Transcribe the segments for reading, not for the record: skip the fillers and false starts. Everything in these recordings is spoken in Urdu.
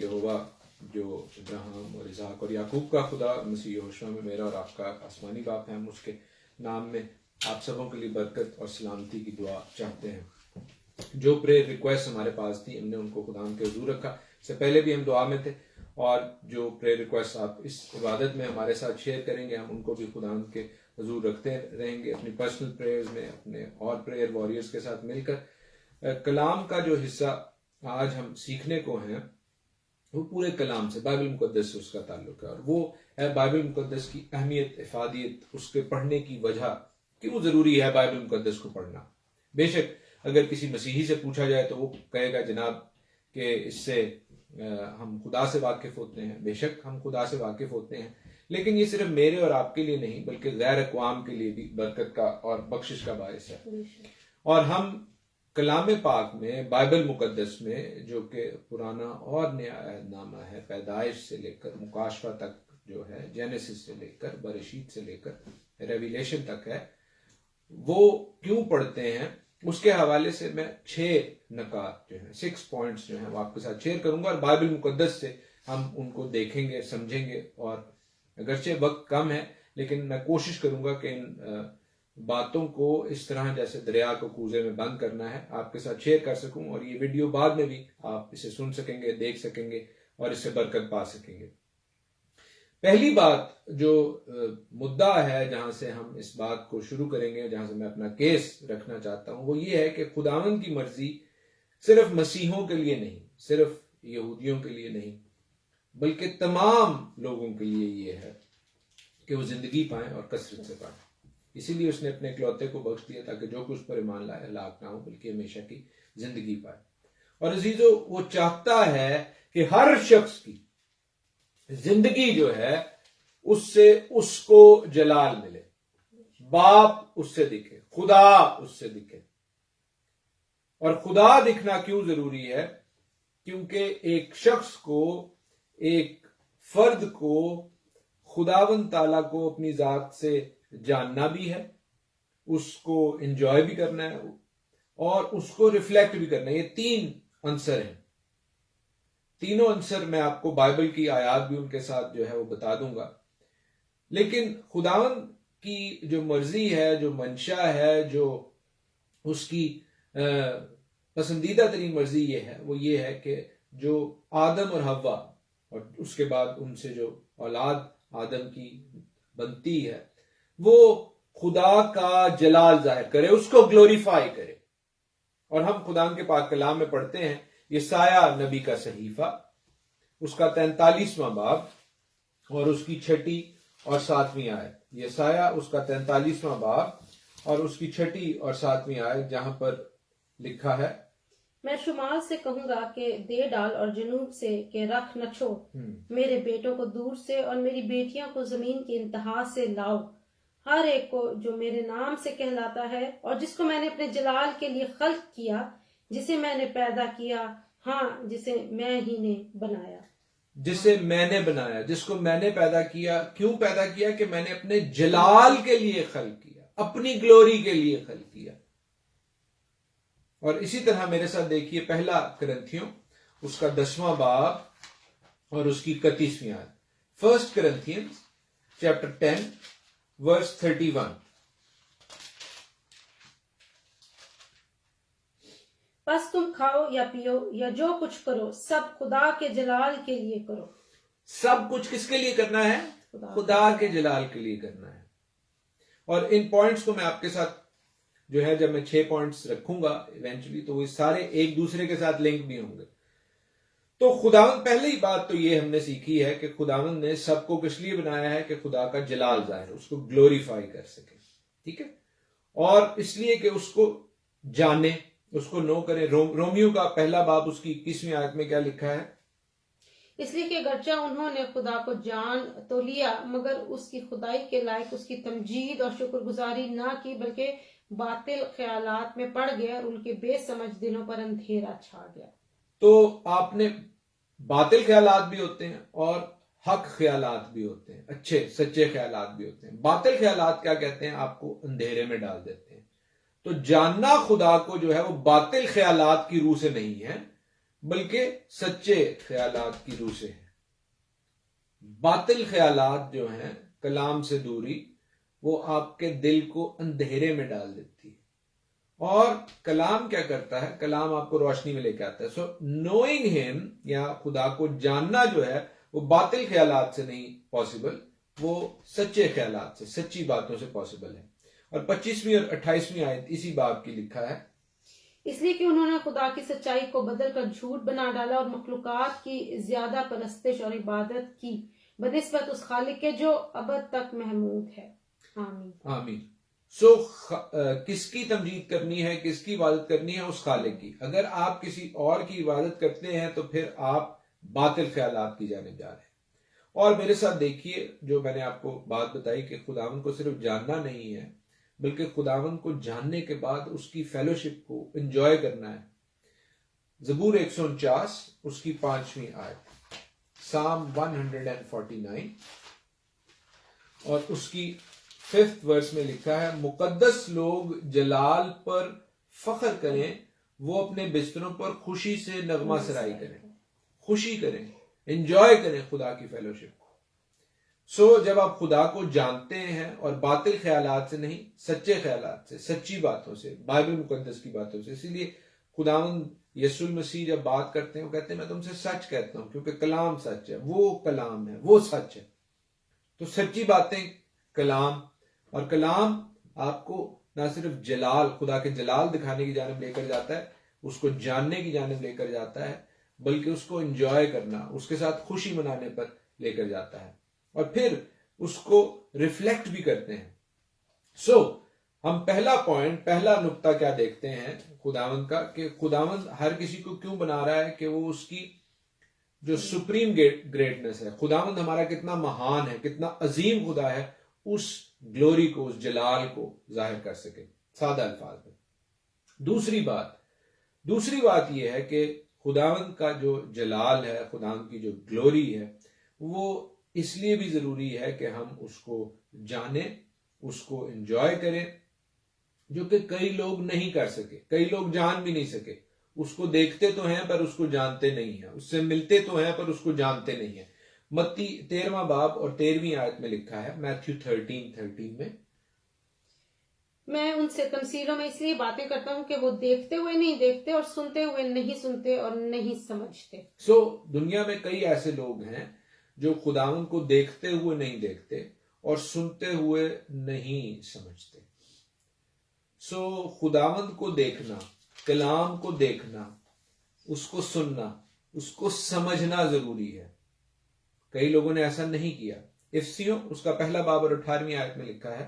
یہوہ جو ابراہیم اور اسحاق اور یعقوب کا خدا مسیح یہوشوا میں میرا اور آپ کا آسمانی باپ ہے، ہم اس کے نام میں آپ سبوں کے لیے برکت اور سلامتی کی دعا چاہتے ہیں۔ جو پریئر ریکویسٹ ہمارے پاس تھی ہم نے ان کو خدا کے حضور رکھا، اس سے پہلے بھی ہم دعا میں تھے، اور جو پریئر ریکویسٹ آپ اس عبادت میں ہمارے ساتھ شیئر کریں گے ہم ان کو بھی خدا کے حضور رکھتے رہیں گے اپنی پرسنل پریئرز میں، اپنے اور پریئر واریئرز کے ساتھ مل کر۔ کلام کا جو حصہ آج ہم سیکھنے کو ہیں وہ پورے کلام سے، بائبل مقدس سے اس کا تعلق ہے، اور وہ ہے بائبل مقدس کی اہمیت، افادیت، اس کے پڑھنے کی وجہ، کیوں ضروری ہے بائبل مقدس کو پڑھنا۔ بے شک اگر کسی مسیحی سے پوچھا جائے تو وہ کہے گا جناب کہ اس سے ہم خدا سے واقف ہوتے ہیں۔ بے شک ہم خدا سے واقف ہوتے ہیں، لیکن یہ صرف میرے اور آپ کے لیے نہیں بلکہ غیر اقوام کے لیے بھی برکت کا اور بخشش کا باعث ہے۔ اور ہم کلام پاک میں، بائبل مقدس میں، جو کہ پرانا اور نیا عہد نامہ ہے، پیدائش سے لے کر مکاشفہ تک جو ہے، جینیسس سے لے کر برشید سے لے کر ریویلیشن تک ہے، وہ کیوں پڑھتے ہیں اس کے حوالے سے میں 6 نکات جو ہیں، 6 پوائنٹس جو ہیں وہ آپ کے ساتھ شیئر کروں گا، اور بائبل مقدس سے ہم ان کو دیکھیں گے، سمجھیں گے، اور اگرچہ وقت کم ہے لیکن میں کوشش کروں گا کہ ان باتوں کو اس طرح جیسے دریا کو کوزے میں بند کرنا ہے آپ کے ساتھ شیئر کر سکوں، اور یہ ویڈیو بعد میں بھی آپ اسے سن سکیں گے، دیکھ سکیں گے اور اس سے برکت پا سکیں گے۔ پہلی بات جو مدعا ہے جہاں سے ہم اس بات کو شروع کریں گے، جہاں سے میں اپنا کیس رکھنا چاہتا ہوں، وہ یہ ہے کہ خداوند کی مرضی صرف مسیحوں کے لیے نہیں، صرف یہودیوں کے لیے نہیں، بلکہ تمام لوگوں کے لیے یہ ہے کہ وہ زندگی پائیں اور کثرت سے پائیں۔ اسی لیے اس نے اپنے اکلوتے کو بخش دیا تاکہ جو کچھ پر ایمان لائے ہلاک نہ ہو بلکہ ہمیشہ کی زندگی پائے۔ اور عزیزو، وہ چاہتا ہے کہ ہر شخص کی زندگی جو ہے اس سے اس کو جلال ملے، باپ اس سے دکھے، خدا اس سے دکھے۔ اور خدا دکھنا کیوں ضروری ہے؟ کیونکہ ایک شخص کو، ایک فرد کو خداوند تعالیٰ کو اپنی ذات سے جاننا بھی ہے، اس کو انجوائے بھی کرنا ہے، اور اس کو ریفلیکٹ بھی کرنا ہے۔ یہ 3 عنصر ہیں۔ تینوں عنصر میں آپ کو بائبل کی آیات بھی ان کے ساتھ جو ہے وہ بتا دوں گا، لیکن خداوند کی جو مرضی ہے، جو منشا ہے، جو اس کی پسندیدہ ترین مرضی یہ ہے، وہ یہ ہے کہ جو آدم اور حوا اور اس کے بعد ان سے جو اولاد آدم کی بنتی ہے، وہ خدا کا جلال ظاہر کرے، اس کو گلوریفائی کرے۔ اور ہم خدا کے پاک کلام میں پڑھتے ہیں یسایہ نبی کا صحیفہ، اس کا 43واں باب اور اس کی 6 اور 7 آیت۔ یسایہ اس کا 43واں باب اور اس کی 6 اور 7 آیت، جہاں پر لکھا ہے، میں شمال سے کہوں گا کہ دے ڈال، اور جنوب سے کہ رکھ نہ چھوڑ۔ میرے بیٹوں کو دور سے اور میری بیٹیاں کو زمین کی انتہا سے لاؤ، ہر ایک کو جو میرے نام سے کہلاتا ہے، اور جس کو میں نے اپنے جلال کے لیے خلق کیا، جسے میں نے پیدا کیا، ہاں جسے میں ہی نے بنایا۔ جسے میں نے بنایا، جس کو میں نے پیدا کیا۔ کیوں پیدا کیا؟ کہ میں نے اپنے جلال کے لیے خلق کیا، اپنی گلوری کے لیے خلق کیا۔ اور اسی طرح میرے ساتھ دیکھیے 1 کرنتھیوں اس کا 10واں باب اور اس کی 31 آیت۔ 1 Corinthians chapter 10 verse 31۔ پس تم کھاؤ یا پیو یا جو کچھ کرو، سب خدا کے جلال کے لیے کرو۔ سب کچھ کس کے لیے کرنا ہے؟ خدا کے جلال کے لیے کرنا ہے۔ اور ان پوائنٹس کو میں آپ کے ساتھ جو ہے، جب میں 6 پوائنٹس رکھوں گا ایونچولی، تو وہ سارے ایک دوسرے کے ساتھ لنک بھی ہوں گے۔ تو خداوند، پہلی بات تو یہ ہم نے سیکھی ہے کہ خداوند نے سب کو کس لیے بنایا ہے؟ کہ خدا کا جلال ظاہر، اس کو گلوریفائی کر سکے، ٹھیک ہے؟ اور اس لیے کہ اس کو جانے، اس کو نو کرے۔ رومیو کا 1 باب اس کی 21 آیت میں کیا لکھا ہے؟ اس لیے کہ گرچہ انہوں نے خدا کو جان تو لیا، مگر اس کی خدائی کے لائق اس کی تمجید اور شکر گزاری نہ کی، بلکہ باطل خیالات میں پڑ گئے اور ان کے بے سمجھ دلوں پر اندھیرا چھا گیا۔ تو آپ نے، باطل خیالات بھی ہوتے ہیں اور حق خیالات بھی ہوتے ہیں، اچھے سچے خیالات بھی ہوتے ہیں۔ باطل خیالات کیا کہتے ہیں؟ آپ کو اندھیرے میں ڈال دیتے ہیں۔ تو جاننا خدا کو جو ہے وہ باطل خیالات کی روح سے نہیں ہے، بلکہ سچے خیالات کی روح سے ہے۔ باطل خیالات جو ہیں، کلام سے دوری، وہ آپ کے دل کو اندھیرے میں ڈال دیتی ہے، اور کلام کیا کرتا ہے؟ کلام آپ کو روشنی میں لے کے آتا ہے۔ سو نوئنگ ہم، یا خدا کو جاننا جو ہے، وہ باطل خیالات سے نہیں پاسبل، وہ سچے خیالات سے، سچی باتوں سے پاسبل ہے۔ اور 25ویں اور 28ویں آیت اسی باب کی لکھا ہے، اس لیے کہ انہوں نے خدا کی سچائی کو بدل کر جھوٹ بنا ڈالا اور مخلوقات کی زیادہ پرستش اور عبادت کی بنسبت اس خالق کے جو ابد تک محمود ہے۔ آمین۔ آمین۔ سو کس کی تمجید کرنی ہے، کس کی عبادت کرنی ہے؟ اس خالق کی۔ اگر آپ کسی اور کی عبادت کرتے ہیں تو پھر آپ باطل خیالات کی جانب جا رہے ہیں۔ اور میرے ساتھ دیکھیے، جو میں نے آپ کو بات بتائی کہ خداوند کو صرف جاننا نہیں ہے، بلکہ خداوند کو جاننے کے بعد اس کی فیلوشپ کو انجوائے کرنا ہے۔ زبور 149 اس کی 5ویں آیت، سام 149 اور اس کی 5th ورس میں لکھا ہے، مقدس لوگ جلال پر فخر کریں، وہ اپنے بستروں پر خوشی سے نغمہ سرائی کریں، خوشی کریں، انجوائے کریں خدا کی فیلوشپ۔ سو جب آپ خدا کو جانتے ہیں، اور باطل خیالات سے نہیں، سچے خیالات سے، سچی باتوں سے، بائبل مقدس کی باتوں سے۔ اسی لیے خداوند یسوع المسیح جب بات کرتے ہیں، وہ کہتے ہیں میں تم سے سچ کہتا ہوں، کیونکہ کلام سچ ہے، وہ کلام ہے، وہ سچ ہے۔ تو سچی باتیں کلام، اور کلام آپ کو نہ صرف جلال، خدا کے جلال دکھانے کی جانب لے کر جاتا ہے، اس کو جاننے کی جانب لے کر جاتا ہے، بلکہ اس کو انجوائے کرنا، اس کے ساتھ خوشی منانے پر لے کر جاتا ہے، اور پھر اس کو ریفلیکٹ بھی کرتے ہیں۔ سو ہم پہلا پوائنٹ، پہلا نقطہ کیا دیکھتے ہیں خداوند کا، کہ خداوند ہر کسی کو کیوں بنا رہا ہے؟ کہ وہ اس کی جو سپریم گریٹنس ہے، خداوند ہمارا کتنا مہان ہے، کتنا عظیم خدا ہے، اس گلوری کو، اس جلال کو ظاہر کر سکے، سادہ الفاظ میں۔ دوسری بات یہ ہے کہ خداوند کا جو جلال ہے، خداوند کی جو گلوری ہے، وہ اس لیے بھی ضروری ہے کہ ہم اس کو جانیں، اس کو انجوائے کریں، جو کہ کئی لوگ نہیں کر سکے، کئی لوگ جان بھی نہیں سکے۔ اس کو دیکھتے تو ہیں پر اس کو جانتے نہیں ہیں، اس سے ملتے تو ہیں پر اس کو جانتے نہیں ہیں۔ متی 13واں باب اور 13ویں آیت میں لکھا ہے، میتھیو 13 میں، میں ان سے تمثیلوں میں اس لیے باتیں کرتا ہوں کہ وہ دیکھتے ہوئے نہیں دیکھتے، اور سنتے ہوئے نہیں سنتے، اور نہیں سمجھتے۔ سو دنیا میں کئی ایسے لوگ ہیں جو خداوند کو دیکھتے ہوئے نہیں دیکھتے، اور سنتے ہوئے نہیں سمجھتے۔ سو خداوند کو دیکھنا، کلام کو دیکھنا، اس کو سننا، اس کو سمجھنا ضروری ہے۔ کئی لوگوں نے ایسا نہیں کیا۔ افسیوں اس کا پہلا باب اور 18ویں آیت میں لکھا ہے،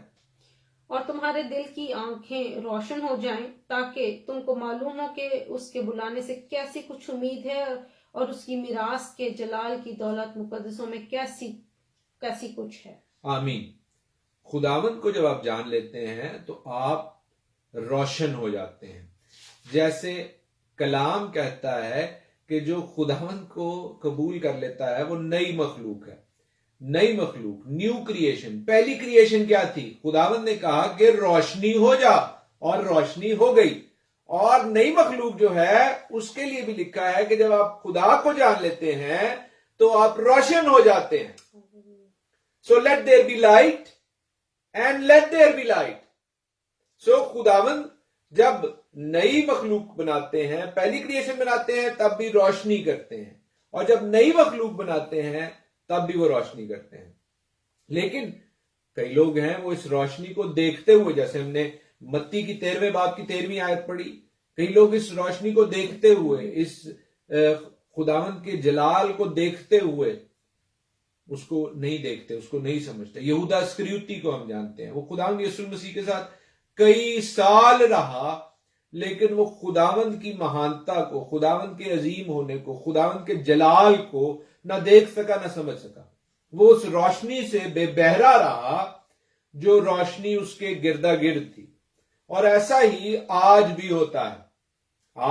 اور تمہارے دل کی آنکھیں روشن ہو جائیں، تاکہ تم کو معلوم ہو کہ اس کے بلانے سے کیسی کچھ امید ہے، اور اس کی میراث کے جلال کی دولت مقدسوں میں کیسی کچھ ہے۔ آمین۔ خداوند کو جب آپ جان لیتے ہیں تو آپ روشن ہو جاتے ہیں۔ جیسے کلام کہتا ہے کہ جو خداوند کو قبول کر لیتا ہے وہ نئی مخلوق ہے، نئی مخلوق، نیو کریشن۔ پہلی کریشن کیا تھی؟ خداوند نے کہا کہ روشنی ہو جا، اور روشنی ہو گئی۔ اور نئی مخلوق جو ہے اس کے لیے بھی لکھا ہے کہ جب آپ خدا کو جان لیتے ہیں تو آپ روشن ہو جاتے ہیں۔ So let there be light and let there be light. So خداوند جب نئی مخلوق بناتے ہیں، پہلی کریشن بناتے ہیں، تب بھی روشنی کرتے ہیں، اور جب نئی مخلوق بناتے ہیں تب بھی وہ روشنی کرتے ہیں۔ لیکن کئی لوگ ہیں وہ اس روشنی کو دیکھتے ہوئے، جیسے ہم نے متی کی 13ویں باب کی 13ویں آیت پڑھی، کئی لوگ اس روشنی کو دیکھتے ہوئے، اس خداوند کے جلال کو دیکھتے ہوئے اس کو نہیں دیکھتے، اس کو نہیں سمجھتے۔ یہودا اسکریوتی کو ہم جانتے ہیں، وہ خداوند یسوع مسیح کے ساتھ کئی سال رہا، لیکن وہ خداوند کی مہانتا کو، خداوند کے عظیم ہونے کو، خداوند کے جلال کو نہ دیکھ سکا نہ سمجھ سکا۔ وہ اس روشنی سے بے بہرا رہا جو روشنی اس کے گردا گرد تھی۔ اور ایسا ہی آج بھی ہوتا ہے۔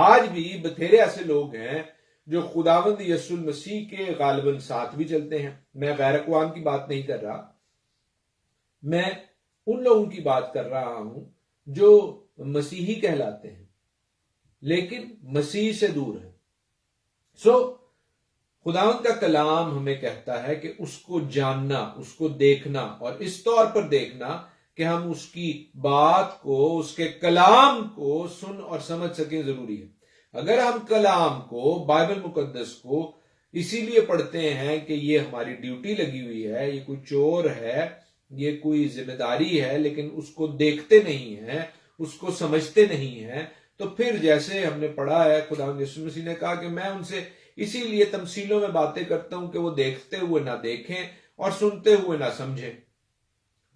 آج بھی بتھیرے ایسے لوگ ہیں جو خداوند یسوع المسیح کے غالباً ساتھ بھی چلتے ہیں۔ میں غیر اقوام کی بات نہیں کر رہا، میں ان لوگوں کی بات کر رہا ہوں جو مسیحی کہلاتے ہیں لیکن مسیح سے دور ہیں۔ سو خداوند کا کلام ہمیں کہتا ہے کہ اس کو جاننا، اس کو دیکھنا، اور اس طور پر دیکھنا کہ ہم اس کی بات کو، اس کے کلام کو سن اور سمجھ سکیں ضروری ہے۔ اگر ہم کلام کو، بائبل مقدس کو اسی لیے پڑھتے ہیں کہ یہ ہماری ڈیوٹی لگی ہوئی ہے، یہ کوئی چور ہے، یہ کوئی ذمہ داری ہے، لیکن اس کو دیکھتے نہیں ہیں، اس کو سمجھتے نہیں ہیں، تو پھر جیسے ہم نے پڑھا ہے، خداوند یسوع مسیح نے کہا کہ میں ان سے اسی لیے تمثیلوں میں باتیں کرتا ہوں کہ وہ دیکھتے ہوئے نہ دیکھیں اور سنتے ہوئے نہ سمجھیں۔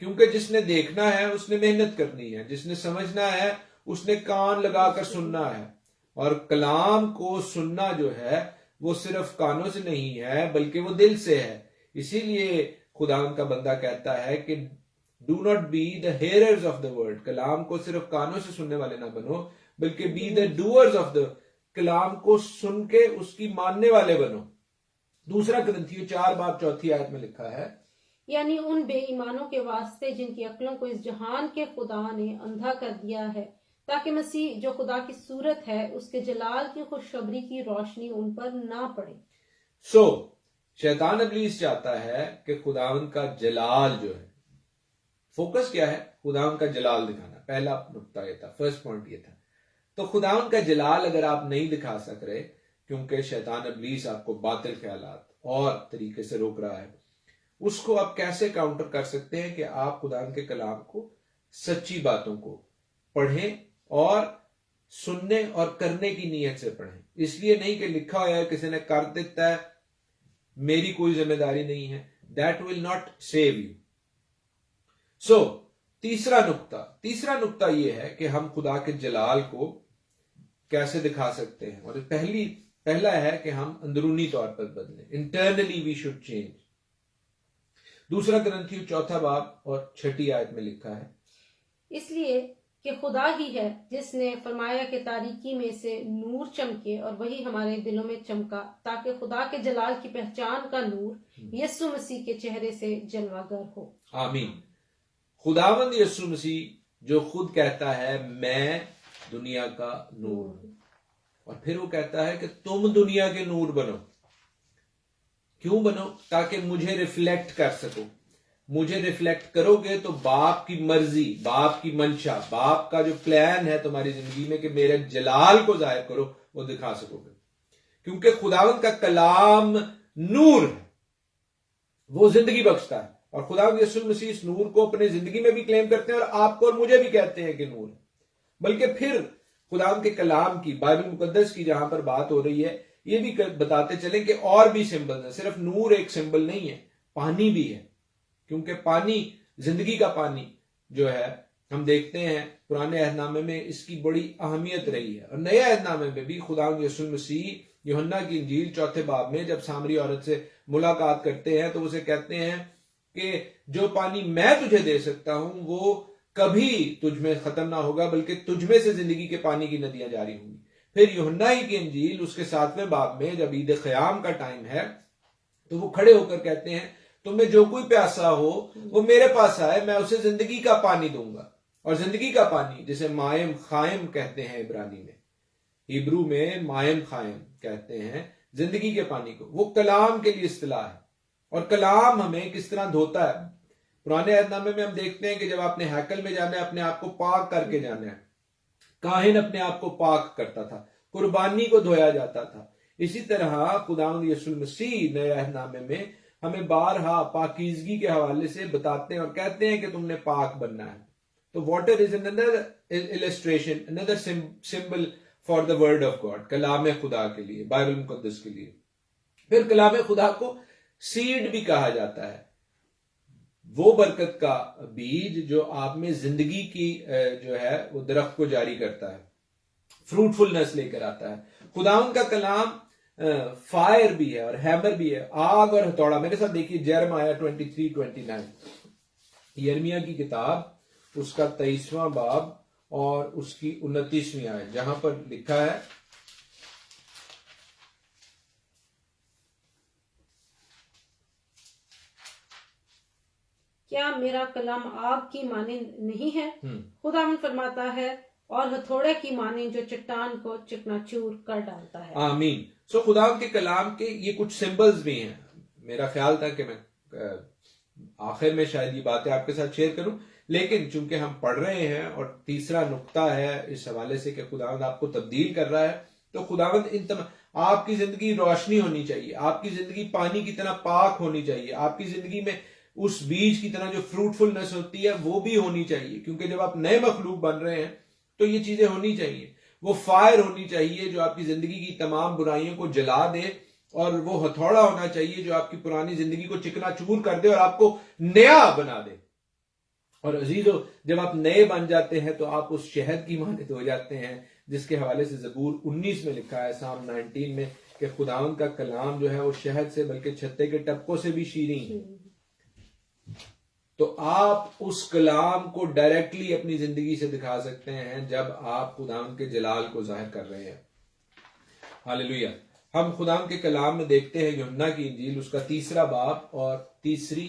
کیونکہ جس نے دیکھنا ہے اس نے محنت کرنی ہے، جس نے سمجھنا ہے اس نے کان لگا کر سننا ہے، اور کلام کو سننا جو ہے وہ صرف کانوں سے نہیں ہے بلکہ وہ دل سے ہے۔ اسی لیے خداوند کا بندہ کہتا ہے کہ do not be the hearers of the word, کلام کو صرف کانوں سے سننے والے نہ بنو بلکہ be the doers of the, کلام کو سن کے اس کی ماننے والے بنو۔ دوسرا کرنتھیوں 4:4 میں لکھا ہے، یعنی ان بے ایمانوں کے واسطے جن کی عقلوں کو اس جہان کے خدا نے اندھا کر دیا ہے، تاکہ مسیح جو خدا کی صورت ہے اس کے جلال کی خوشخبری کی روشنی ان پر نہ پڑے۔ سو شیطان ابلیس چاہتا ہے کہ خداوند کا جلال جو ہے، فوکس کیا ہے؟ خداوند کا جلال دکھانا۔ پہلا نقطہ یہ تھا، فرسٹ پوائنٹ یہ تھا۔ تو خداوند کا جلال اگر آپ نہیں دکھا سک رہے، کیونکہ شیطان ابلیس آپ کو باطل خیالات اور طریقے سے روک رہا ہے، اس کو آپ کیسے کاؤنٹر کر سکتے ہیں کہ آپ خداوند کے کلام کو، سچی باتوں کو پڑھیں اور سننے اور کرنے کی نیت سے پڑھیں۔ اس لیے نہیں کہ لکھا ہوا ہے کسی نے کر دیتا ہے، میری کوئی ذمہ داری نہیں ہے، that will not save you۔ سو تیسرا نقطہ یہ ہے کہ ہم خدا کے جلال کو کیسے دکھا سکتے ہیں، اور پہلا ہے کہ ہم اندرونی طور پر بدلیں، انٹرنلی وی شوڈ چینج۔ دوسرا کرنتھیوں 4:6 میں لکھا ہے، اس لیے کہ خدا ہی ہے جس نے فرمایا کہ تاریکی میں سے نور چمکے، اور وہی ہمارے دلوں میں چمکا، تاکہ خدا کے جلال کی پہچان کا نور یسوع مسیح کے چہرے سے جلوہ گر ہو۔ آمین۔ خداوند یسوع مسیح جو خود کہتا ہے میں دنیا کا نور ہوں، اور پھر وہ کہتا ہے کہ تم دنیا کے نور بنو۔ کیوں بنو؟ تاکہ مجھے ریفلیکٹ کر سکو۔ مجھے ریفلیکٹ کرو گے تو باپ کی مرضی، باپ کی منشا، باپ کا جو پلان ہے تمہاری زندگی میں کہ میرے جلال کو ظاہر کرو، وہ دکھا سکو گے۔ کیونکہ خداوند کا کلام نور ہے، وہ زندگی بخشتا ہے، اور خداوند یسوع مسیح اس نور کو اپنی زندگی میں بھی کلیم کرتے ہیں، اور آپ کو اور مجھے بھی کہتے ہیں کہ نور ہے۔ بلکہ پھر خداوند کے کلام کی، بائبل مقدس کی جہاں پر بات ہو رہی ہے، یہ بھی بتاتے چلیں کہ اور بھی سمبل ہیں، صرف نور ایک سمبل نہیں ہے، پانی بھی ہے۔ کیونکہ پانی، زندگی کا پانی جو ہے، ہم دیکھتے ہیں پرانے عہد نامے میں اس کی بڑی اہمیت رہی ہے، اور نئے عہد نامے میں بھی خداوند یسوع مسیح یوحنا کی انجیل 4 باب میں جب سامری عورت سے ملاقات کرتے ہیں تو اسے کہتے ہیں کہ جو پانی میں تجھے دے سکتا ہوں وہ کبھی تجھ میں ختم نہ ہوگا، بلکہ تجھ میں سے زندگی کے پانی کی ندیاں جاری ہوں گی۔ پھر یوحنا ہی کی انجیل اس کے 7 باب میں جب عید خیام کا ٹائم ہے تو وہ کھڑے ہو کر کہتے ہیں تمہیں جو کوئی پیاسا ہو وہ میرے پاس آئے، میں اسے زندگی کا پانی دوں گا۔ اور زندگی کا پانی جسے مائم خائم کہتے ہیں عبرانی میں، ہیبرو میں مائم خائم کہتے ہیں زندگی کے پانی کو، وہ کلام کے لیے اصطلاح ہے۔ اور کلام ہمیں کس طرح دھوتا ہے؟ پرانے عہد نامے میں ہم دیکھتے ہیں کہ جب آپ نے ہیکل میں جانا ہے اپنے آپ کو پاک کر کے جانا ہے، کاہن اپنے آپ کو پاک کرتا تھا، قربانی کو دھویا جاتا تھا۔ اسی طرح خداوند یسوع مسیح نئے عہد نامے میں ہمیں بارہا پاکیزگی کے حوالے سے بتاتے ہیں اور کہتے ہیں کہ تم نے پاک بننا ہے۔ تو water is another illustration, another symbol for the word of God، کلام خدا کے لیے، بائبل مقدس کے لیے۔ پھر کلام خدا کو سیڈ بھی کہا جاتا ہے، وہ برکت کا بیج جو آپ میں زندگی کی جو ہے وہ درخت کو جاری کرتا ہے، فروٹفلنس لے کر آتا ہے۔ خداوند کا کلام فائر بھی ہے اور ہیمر بھی ہے، آگ اور ہتھوڑا۔ میرے ساتھ دیکھیے جرمیہ 23:29، یرمیہ کی کتاب، اس کا 23واں باب اور اس کی 29ویں آیت، جہاں پر لکھا ہے کیا میرا کلام آگ کی مانند نہیں ہے؟ خداوند فرماتا ہے، اور ہتھوڑے کی مانند جو چٹان کو چکنا چور کر ڈالتا ہے۔ آمین۔ سو خدا کے کلام کے یہ کچھ سمبلز بھی ہیں. میرا خیال تھا کہ میں آخر میں شاید یہ باتیں آپ کے ساتھ شیئر کروں، لیکن چونکہ ہم پڑھ رہے ہیں اور تیسرا نقطہ ہے اس حوالے سے کہ خداوند آپ کو تبدیل کر رہا ہے، تو خداوند آپ کی زندگی روشنی ہونی چاہیے، آپ کی زندگی پانی کی طرح پاک ہونی چاہیے، آپ کی زندگی میں اس بیج کی طرح جو فروٹفلنس ہوتی ہے وہ بھی ہونی چاہیے، کیونکہ جب آپ نئے مخلوق بن رہے ہیں تو یہ چیزیں ہونی چاہیے. وہ فائر ہونی چاہیے جو آپ کی زندگی کی تمام برائیوں کو جلا دے، اور وہ ہتھوڑا ہونا چاہیے جو آپ کی پرانی زندگی کو چکنا چور کر دے اور آپ کو نیا بنا دے. اور عزیزو، جب آپ نئے بن جاتے ہیں تو آپ اس شہد کی مانند ہو جاتے ہیں جس کے حوالے سے زبور 19 میں لکھا ہے، سام 19 میں، کہ خداوند کا کلام جو ہے وہ شہد سے بلکہ چھتے کے ٹپکوں سے بھی شیریں ہے. تو آپ اس کلام کو ڈائریکٹلی اپنی زندگی سے دکھا سکتے ہیں جب آپ خداوند کے جلال کو ظاہر کر رہے ہیں. ہاللیلویہ. ہم خداوند کے کلام میں دیکھتے ہیں یوحنا کی انجیل اس کا 3 باب اور 3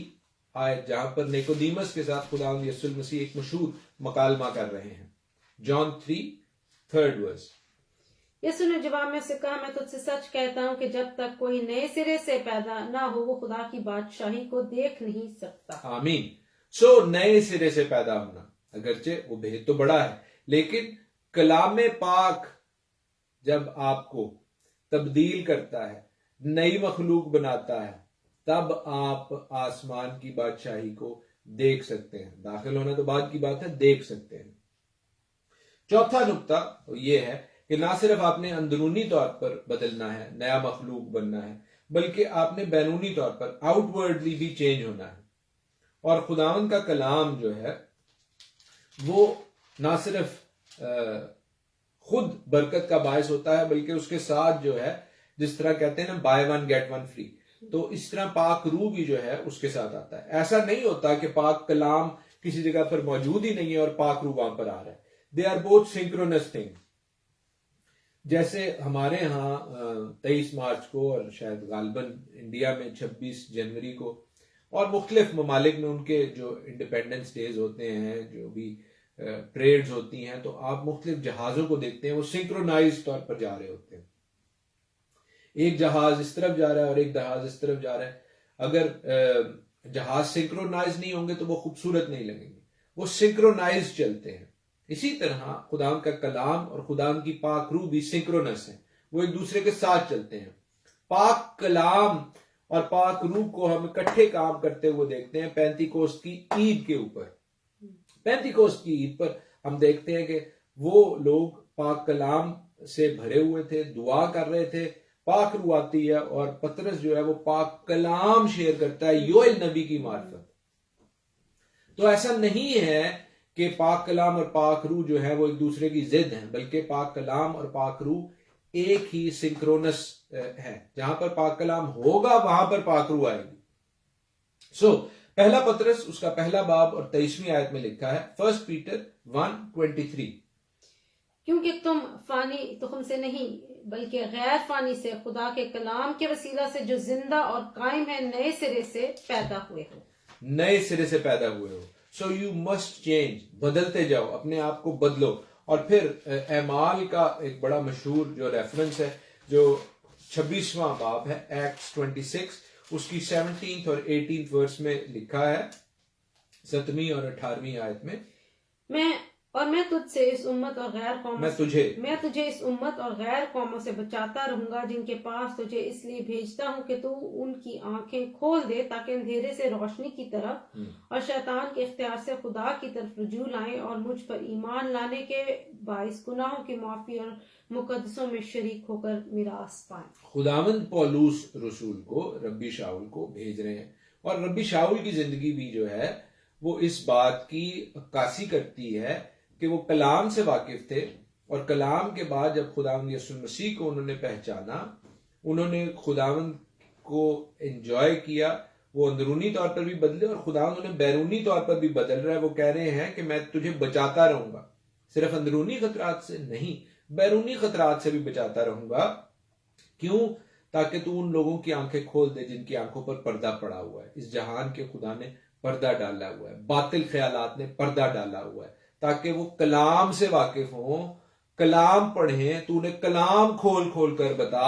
آیت، جہاں پر نیکودیمس کے ساتھ خداوند یسوع المسیح ایک مشہور مکالمہ کر رہے ہیں. جان 3 verse. یسوع نے جواب میں سے کہا، میں تجھ سے سچ کہتا ہوں کہ جب تک کوئی نئے سرے سے پیدا نہ ہو وہ خدا کی بادشاہی کو دیکھ نہیں سکتا. آمین. سو نئے سرے سے پیدا ہونا، اگرچہ وہ بہت تو بڑا ہے، لیکن کلام پاک جب آپ کو تبدیل کرتا ہے، نئی مخلوق بناتا ہے، تب آپ آسمان کی بادشاہی کو دیکھ سکتے ہیں. داخل ہونا تو بعد کی بات ہے، دیکھ سکتے ہیں. چوتھا نقطہ یہ ہے کہ نہ صرف آپ نے اندرونی طور پر بدلنا ہے، نیا مخلوق بننا ہے، بلکہ آپ نے بیرونی طور پر آؤٹ ورڈلی بھی چینج ہونا ہے. اور خداوند کا کلام جو ہے وہ نہ صرف خود برکت کا باعث ہوتا ہے، بلکہ اس کے ساتھ جو ہے، جس طرح کہتے ہیں نا buy one get one free, تو اس طرح پاک روح بھی جو ہے اس کے ساتھ آتا ہے. ایسا نہیں ہوتا کہ پاک کلام کسی جگہ پر موجود ہی نہیں ہے اور پاک روح وہاں پر آ رہا ہے. They are both synchronous thing. جیسے ہمارے ہاں 23 مارچ کو اور شاید غالباً انڈیا میں 26 جنوری کو اور مختلف ممالک میں ان کے جو انڈیپینڈنس ڈیز ہوتے ہیں، جو بھی پریڈز ہوتی ہیں، تو آپ مختلف جہازوں کو دیکھتے ہیں، وہ سنکرونائز طور پر جا رہے ہوتے ہیں. ایک جہاز اس طرف جا رہا ہے اور ایک جہاز اس طرف جا رہا ہے. اگر جہاز سنکرونائز نہیں ہوں گے تو وہ خوبصورت نہیں لگیں گے، وہ سنکرونائز چلتے ہیں. اسی طرح خداوند کا کلام اور خداوند کی پاک روح بھی سنکرونس ہیں، وہ ایک دوسرے کے ساتھ چلتے ہیں. پاک کلام اور پاک روح کو ہم اکٹھے کام کرتے ہوئے دیکھتے ہیں پینتی کوست کی عید کے اوپر. پینتی کوست کی عید پر ہم دیکھتے ہیں کہ وہ لوگ پاک کلام سے بھرے ہوئے تھے، دعا کر رہے تھے، پاک روح آتی ہے اور پطرس جو ہے وہ پاک کلام شیئر کرتا ہے یوئیل نبی کی معرفت. تو ایسا نہیں ہے کہ پاک کلام اور پاک روح جو ہے وہ ایک دوسرے کی ضد ہیں، بلکہ پاک کلام اور پاک روح ایک ہی سنکرونس ہے. جہاں پر پاک کلام ہوگا وہاں پر پاک روح آئے گی. سو پہلا پطرس اس کا 1 باب اور 23 آیت میں لکھا ہے، 1 پیٹر 1:23. کیونکہ تم فانی تخم سے نہیں بلکہ غیر فانی سے خدا کے کلام کے وسیلہ سے جو زندہ اور قائم ہے نئے سرے سے پیدا ہوئے ہو. نئے سرے سے پیدا ہوئے ہو. So you must change. بدلتے جاؤ، اپنے آپ کو بدلو. اور پھر اعمال کا ایک بڑا مشہور جو ریفرنس ہے، جو 26واں باب ہے، ایکٹس 26، اس کی 17 اور 18 ورس میں لکھا ہے، 7 اور 18 آیت میں، میں تجھ سے اس امت اور غیر قوموں میں تجھے اس امت اور غیر قوموں سے بچاتا رہوں گا جن کے پاس تجھے اس لیے بھیجتا ہوں کہ تو ان کی آنکھیں کھول دے تاکہ اندھیرے سے روشنی کی طرف اور شیطان کے اختیار سے خدا کی طرف رجوع لائیں اور مجھ پر ایمان لانے کے باعث گناہوں کی معافی اور مقدسوں میں شریک ہو کر میراث پائیں. خداوند پولوس رسول کو ربی شاول کو بھیج رہے ہیں، اور ربی شاول کی زندگی بھی جو ہے وہ اس بات کی عکاسی کرتی ہے کہ وہ کلام سے واقف تھے، اور کلام کے بعد جب خداوند یسوع مسیح کو انہوں نے پہچانا، انہوں نے خداوند کو انجوائے کیا، وہ اندرونی طور پر بھی بدلے اور خداوند انہیں بیرونی طور پر بھی بدل رہا ہے. وہ کہہ رہے ہیں کہ میں تجھے بچاتا رہوں گا، صرف اندرونی خطرات سے نہیں، بیرونی خطرات سے بھی بچاتا رہوں گا. کیوں؟ تاکہ تو ان لوگوں کی آنکھیں کھول دے جن کی آنکھوں پر پردہ پڑا ہوا ہے. اس جہان کے خدا نے پردہ ڈالا ہوا ہے، باطل خیالات نے پردہ ڈالا ہوا ہے، تاکہ وہ کلام سے واقف ہوں، کلام پڑھیں. تو انہیں کلام کھول کھول کر بتا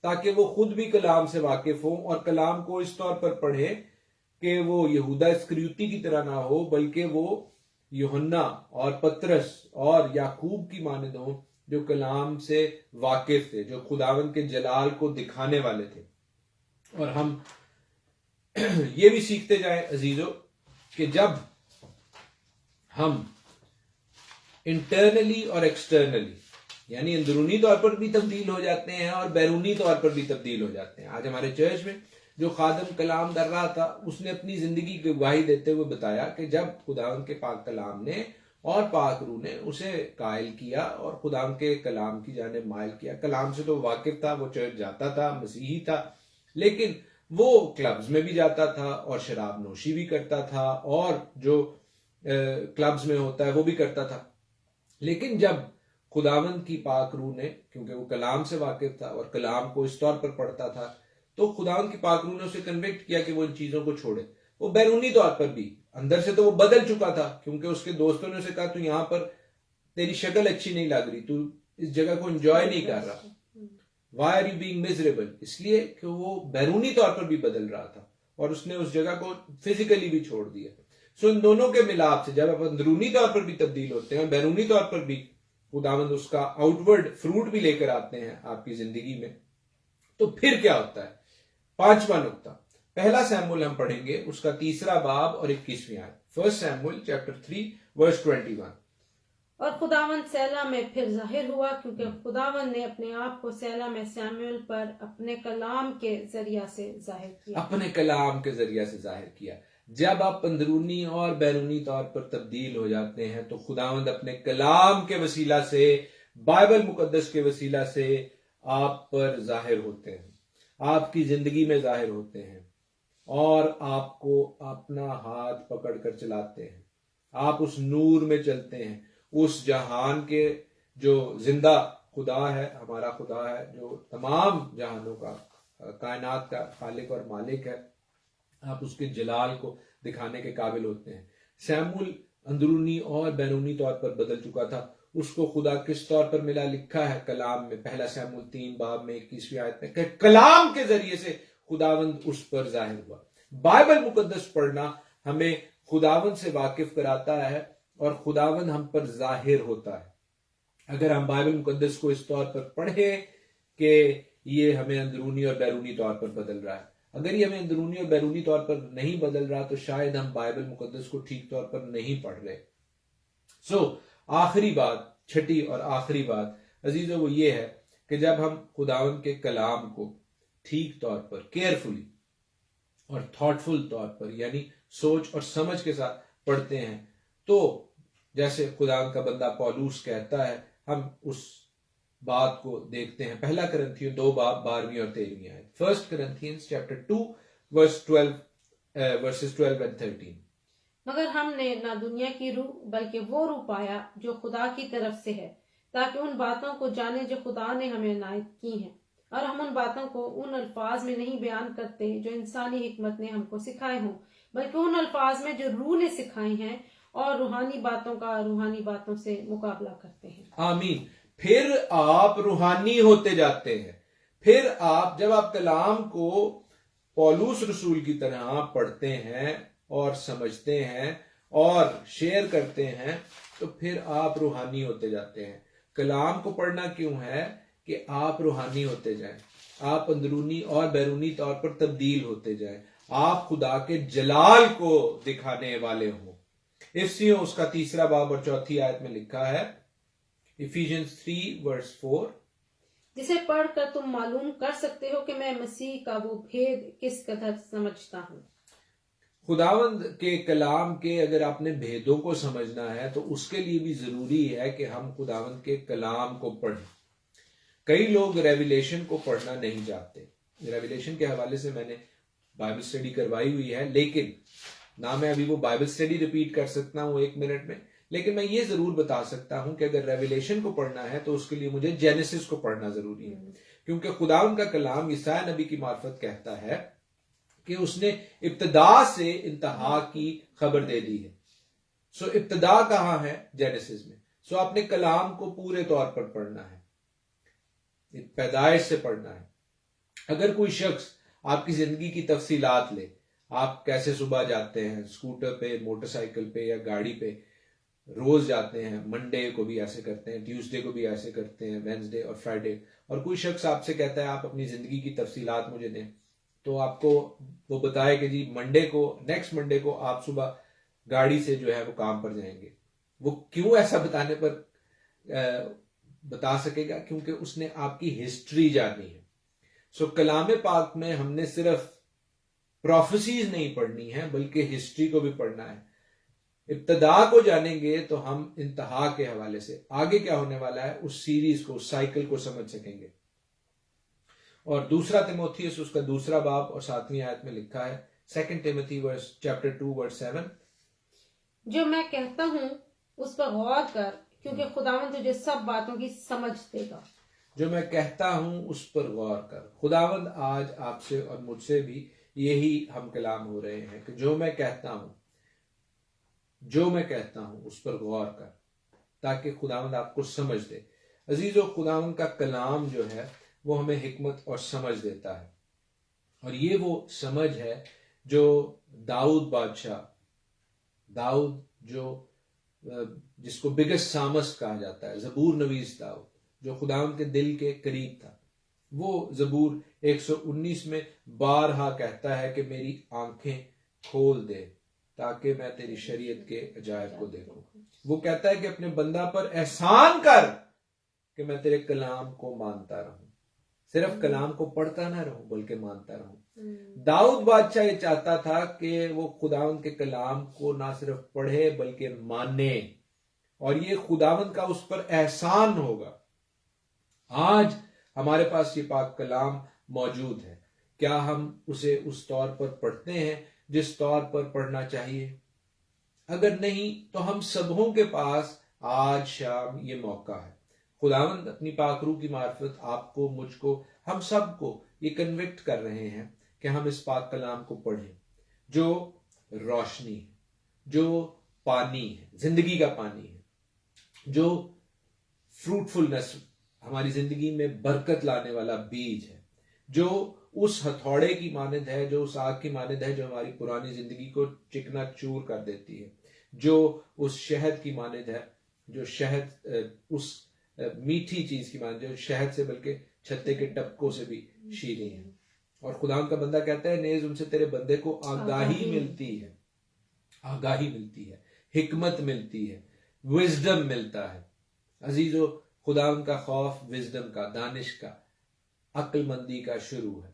تاکہ وہ خود بھی کلام سے واقف ہوں اور کلام کو اس طور پر پڑھے کہ وہ یہودا اسکریوتی کی طرح نہ ہو بلکہ وہ یوحنا اور پترس اور یعقوب کی مانند ہوں جو کلام سے واقف تھے، جو خداوند کے جلال کو دکھانے والے تھے۔ اور ہم یہ بھی سیکھتے جائیں عزیزو کہ جب ہم انٹرنلی اور ایکسٹرنلی یعنی اندرونی طور پر بھی تبدیل ہو جاتے ہیں اور بیرونی طور پر بھی تبدیل ہو جاتے ہیں۔ آج ہمارے چرچ میں جو خادم کلام کر رہا تھا اس نے اپنی زندگی کی گواہی دیتے ہوئے بتایا کہ جب خداوند کے پاک کلام نے اور پاک روح نے اسے قائل کیا اور خداوند کے کلام کی جانب مائل کیا، کلام سے تو واقف تھا، وہ چرچ جاتا تھا، مسیحی تھا، لیکن وہ کلبز میں بھی جاتا تھا اور شراب نوشی بھی کرتا تھا اور جو کلبز میں ہوتا ہے وہ بھی کرتا تھا۔ لیکن جب خداوند کی پاک روح نے، کیونکہ وہ کلام سے واقف تھا اور کلام کو اس طور پر پڑھتا تھا، تو خداوند کی پاک روح نے اسے کنوکٹ کیا کہ وہ ان چیزوں کو چھوڑے۔ وہ بیرونی طور پر بھی، اندر سے تو وہ بدل چکا تھا کیونکہ اس کے دوستوں نے اسے کہا تو یہاں پر تیری شکل اچھی نہیں لگ رہی، تو اس جگہ کو انجوائے نہیں کر رہا، why are you being miserable؟ اس لیے کہ وہ بیرونی طور پر بھی بدل رہا تھا اور اس نے اس جگہ کو فزیکلی بھی چھوڑ دیا۔ سو ان دونوں کے ملاپ سے جب آپ اندرونی طور پر بھی تبدیل ہوتے ہیں اور بیرونی طور پر بھی خداوند اس کا آؤٹ ورڈ فروٹ بھی لے کر آتے ہیں آپ کی زندگی میں، تو پھر کیا ہوتا ہے؟ 5واں نقطہ، پہلا سیموئیل ہم پڑھیں گے، اس کا 3 باب اور 21 آیت۔ 1 سیموئیل چیپٹر 3 ورس 21۔ اور خداوند سیلا میں پھر ظاہر ہوا کیونکہ خداوند نے اپنے آپ کو سیلا میں سیموئیل پر اپنے کلام کے ذریعہ سے ظاہر کیا۔ اپنے کلام کے ذریعہ سے ظاہر کیا۔ جب آپ اندرونی اور بیرونی طور پر تبدیل ہو جاتے ہیں تو خداوند اپنے کلام کے وسیلہ سے، بائبل مقدس کے وسیلہ سے آپ پر ظاہر ہوتے ہیں، آپ کی زندگی میں ظاہر ہوتے ہیں اور آپ کو اپنا ہاتھ پکڑ کر چلاتے ہیں۔ آپ اس نور میں چلتے ہیں، اس جہان کے جو زندہ خدا ہے، ہمارا خدا ہے جو تمام جہانوں کا، کائنات کا خالق اور مالک ہے، آپ اس کے جلال کو دکھانے کے قابل ہوتے ہیں۔ سیموئیل اندرونی اور بیرونی طور پر بدل چکا تھا۔ اس کو خدا کس طور پر ملا؟ لکھا ہے کلام میں، پہلا سیموئیل 3 باب میں 21 آیت میں کہ کلام کے ذریعے سے خداوند اس پر ظاہر ہوا۔ بائبل مقدس پڑھنا ہمیں خداوند سے واقف کراتا ہے اور خداوند ہم پر ظاہر ہوتا ہے۔ اگر ہم بائبل مقدس کو اس طور پر پڑھیں کہ یہ ہمیں اندرونی اور بیرونی طور پر بدل رہا ہے، اگر یہ ہمیں اندرونی اور بیرونی طور پر نہیں بدل رہا تو شاید ہم بائبل مقدس کو ٹھیک طور پر نہیں پڑھ رہے۔ آخری بات، چھٹی اور آخری بات عزیزو، وہ یہ ہے کہ جب ہم خداوند کے کلام کو ٹھیک طور پر، کیئرفلی اور تھاٹفل طور پر یعنی سوچ اور سمجھ کے ساتھ پڑھتے ہیں تو جیسے خداوند کا بندہ پولوس کہتا ہے، ہم اس بات کو دیکھتے ہیں۔ پہلا کرنتھیوں 2 باب 12 اور 13 آیت۔ 1 Corinthians chapter 2 verse 12 verses 12 and 13۔ مگر ہم نے نہ دنیا کی روح بلکہ وہ روح پایا جو خدا کی طرف سے ہے، تاکہ ان باتوں کو جانے جو خدا نے ہمیں عنایت کی ہیں، اور ہم ان باتوں کو ان الفاظ میں نہیں بیان کرتے جو انسانی حکمت نے ہم کو سکھائے ہوں، بلکہ ان الفاظ میں جو روح نے سکھائی ہیں، اور روحانی باتوں کا روحانی باتوں سے مقابلہ کرتے ہیں۔ آمین۔ پھر آپ روحانی ہوتے جاتے ہیں۔ پھر آپ جب آپ کلام کو پولوس رسول کی طرح پڑھتے ہیں اور سمجھتے ہیں اور شیئر کرتے ہیں تو پھر آپ روحانی ہوتے جاتے ہیں۔ کلام کو پڑھنا کیوں ہے؟ کہ آپ روحانی ہوتے جائیں، آپ اندرونی اور بیرونی طور پر تبدیل ہوتے جائیں، آپ خدا کے جلال کو دکھانے والے ہوں۔ افسیوں اس کا 3 باب اور 4 آیت میں لکھا ہے، Ephesians 3 verse 4، جسے پڑھ کر تم معلوم کر سکتے ہو کہ میں مسیح کا وہ بھید کس قدر سمجھتا ہوں۔ خداوند کے کلام کے اگر آپ نے بھیدوں کو سمجھنا ہے تو اس کے لیے بھی ضروری ہے کہ ہم خداوند کے کلام کو پڑھیں۔ کئی لوگ ریویلیشن کو پڑھنا نہیں چاہتے۔ ریویلیشن کے حوالے سے میں نے بائبل سٹڈی کروائی ہوئی ہے، لیکن نہ میں ابھی وہ بائبل سٹڈی ریپیٹ کر سکتا ہوں 1 منٹ میں، لیکن میں یہ ضرور بتا سکتا ہوں کہ اگر ریویلیشن کو پڑھنا ہے تو اس کے لیے مجھے جینیسس کو پڑھنا ضروری ہے، کیونکہ خداوند کا کلام یسایا نبی کی معرفت کہتا ہے کہ اس نے ابتدا سے انتہا کی خبر دے دی ہے۔ سو ابتدا کہاں ہے؟ جینیسس میں۔ سو آپ نے کلام کو پورے طور پر پڑھنا ہے، پیدائش سے پڑھنا ہے، اگر کوئی شخص آپ کی زندگی کی تفصیلات لے، آپ کیسے صبح جاتے ہیں اسکوٹر پہ، موٹر سائیکل پہ یا گاڑی پہ، روز جاتے ہیں، منڈے کو بھی ایسے کرتے ہیں، ٹیوزڈے کو بھی ایسے کرتے ہیں، وینسڈے اور فرائیڈے، اور کوئی شخص آپ سے کہتا ہے آپ اپنی زندگی کی تفصیلات مجھے دیں، تو آپ کو وہ بتائے کہ جی نیکسٹ منڈے کو آپ صبح گاڑی سے جو ہے وہ کام پر جائیں گے، وہ کیوں ایسا بتانے پر بتا سکے گا؟ کیونکہ اس نے آپ کی ہسٹری جانی ہے۔ سو کلام پاک میں ہم نے صرف پروفیسیز نہیں پڑھنی ہے بلکہ ہسٹری کو بھی پڑھنا ہے۔ ابتدا کو جانیں گے تو ہم انتہا کے حوالے سے آگے کیا ہونے والا ہے اس سیریز کو، اس سائیکل کو سمجھ سکیں گے۔ اور دوسرا تیموتھیوس اس کا دوسرا باب اور 7ویں آیت میں لکھا ہے، 2 Timothy chapter 2 verse 7، جو میں کہتا ہوں اس پر غور کر، کیونکہ خداوند تجھے سب باتوں کی سمجھ دے گا۔ جو میں کہتا ہوں اس پر غور کر۔ خداوند آج آپ سے اور مجھ سے بھی یہی ہم کلام ہو رہے ہیں کہ جو میں کہتا ہوں اس پر غور کر، تاکہ خداوند آپ کو سمجھ دے۔ عزیزو، خداوند کا کلام جو ہے وہ ہمیں حکمت اور سمجھ دیتا ہے، اور یہ وہ سمجھ ہے جو داؤد بادشاہ، جس کو بگسٹ سامسٹ کہا جاتا ہے، زبور نویس داؤد، جو خداوند کے دل کے قریب تھا، وہ زبور 119 میں بارہا کہتا ہے کہ میری آنکھیں کھول دے تاکہ میں تیری شریعت کے عجائب کو دیکھوں۔ وہ کہتا ہے کہ اپنے بندہ پر احسان کر کہ میں تیرے کلام کو مانتا رہوں، صرف کلام کو پڑھتا نہ رہوں بلکہ مانتا رہوں۔ داؤد بادشاہ یہ چاہتا تھا کہ وہ خداوند کے کلام کو نہ صرف پڑھے بلکہ مانے، اور یہ خداوند کا اس پر احسان ہوگا۔ آج ہمارے پاس یہ پاک کلام موجود ہے، کیا ہم اسے اس طور پر پڑھتے ہیں جس طور پر پڑھنا چاہیے؟ اگر نہیں تو ہم سبوں کے پاس آج شام یہ موقع ہے۔ خداوند اپنی پاک روح کی معرفت آپ کو، مجھ کو، ہم سب کو یہ کنوکٹ کر رہے ہیں کہ ہم اس پاک کلام کو پڑھیں، جو روشنی ہے، جو پانی ہے، زندگی کا پانی ہے، جو فروٹفلنس ہماری زندگی میں برکت لانے والا بیج ہے، جو اس ہتھوڑے کی مانند ہے، جو اس آگ کی مانند ہے جو ہماری پرانی زندگی کو چکنا چور کر دیتی ہے، جو اس شہد کی مانند ہے، جو شہد اس میٹھی چیز کی مانند ہے جو شہد سے بلکہ چھتے کے ٹپکوں سے بھی شیریں ہے۔ اور خدا کا بندہ کہتا ہے نیز ان سے تیرے بندے کو آگاہی ملتی ہے، حکمت ملتی ہے، وزڈم ملتا ہے۔ عزیزو، خدا ان کا خوف وزڈم کا، دانش کا، عقل مندی کا شروع ہے۔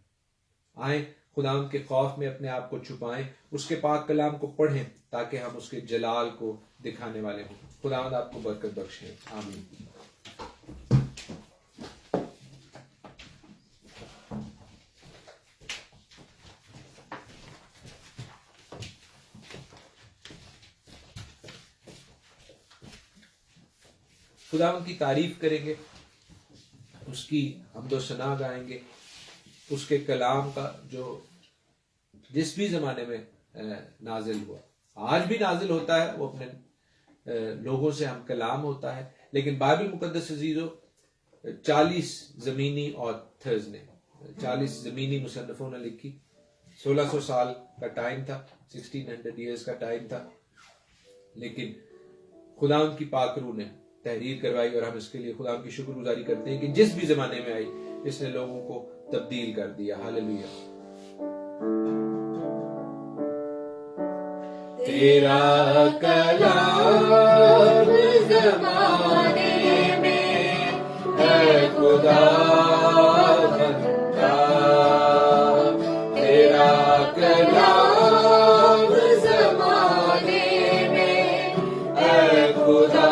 آئیں خدا ان کے خوف میں اپنے آپ کو چھپائیں، اس کے پاک کلام کو پڑھیں تاکہ ہم اس کے جلال کو دکھانے والے ہوں۔ خداوند آپ کو برکت بخشے، آمین۔ خداوند کی تعریف کریں گے، اس کی حمد و ثنا گائیں گے، اس کے کلام کا جو جس بھی زمانے میں نازل ہوا، آج بھی نازل ہوتا ہے، وہ اپنے لوگوں سے ہم کلام ہوتا ہے، لیکن بائبل مقدس عزیزو 40 زمینی آتھرز نے، 40 زمینی مصنفوں نے لکھی، 1600 سال کا ٹائم تھا، 1600 ایئرز کا ٹائم تھا، لیکن خداوند کی پاک روح نے تحریر کروائی، اور ہم اس کے لیے خدا کی شکر گزاری کرتے ہیں کہ جس بھی زمانے میں آئی اس نے لوگوں کو تبدیل کر دیا۔ ہاللیلویہ۔ تیرا کلام زمانے میں ہے خدا بندہ، تیرا کلام زمانے میں ہے خدا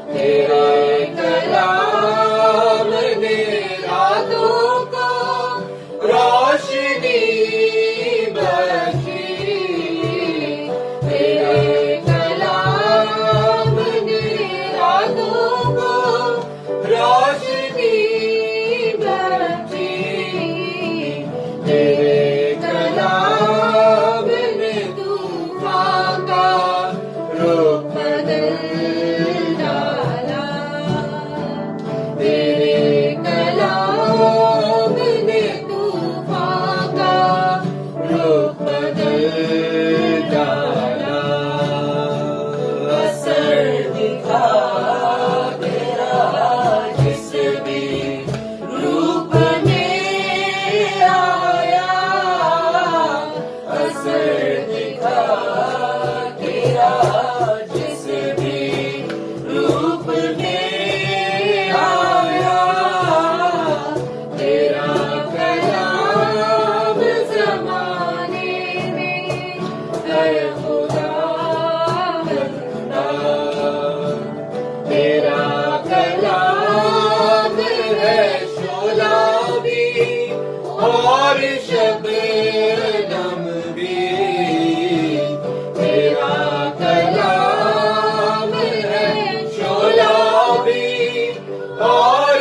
تیرا اور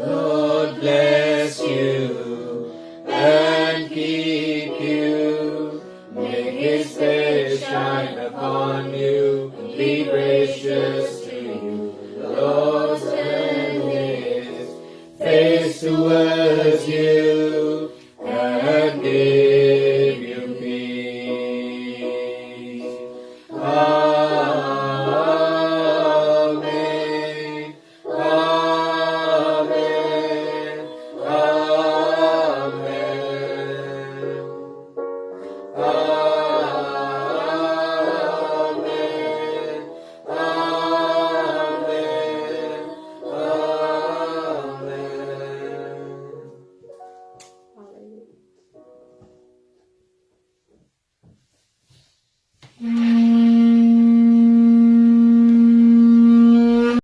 Lord bless you and keep you. Make his face shine upon you. Be gracious to